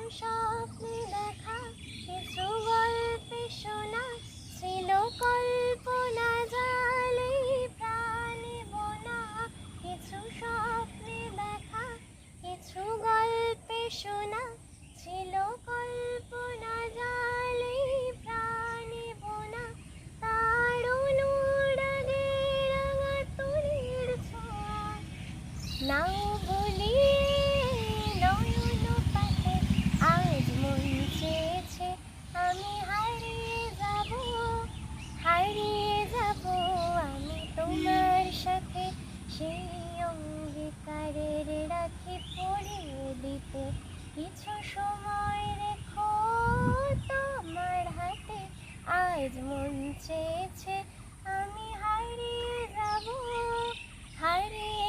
স্বপ্নে দেখা, কিছু গল্পে শোনা ছিল কল্পনা জালে প্রাণে বোনা। কিছু স্বপ্নে দেখা, কিছু গল্পে শোনা ছিল কল্পনা জালে প্রাণে বোনা। তারুণ উড়ানে রাঙা তুলির ছোঁয়ায় নাও ভুলিয়ে নয়ন পাতে। আজ মন চেয়েছে আমি হারিয়ে যাব, হারিয়ে যাব আমি তোমার সাথে। সেই অঙ্গীকারের রাখি পরিয়ে দিতে কিছু সময় রেখো তোমার হাতে। আজ মন চেয়েছে আমি হারিয়ে যাব, হারিয়ে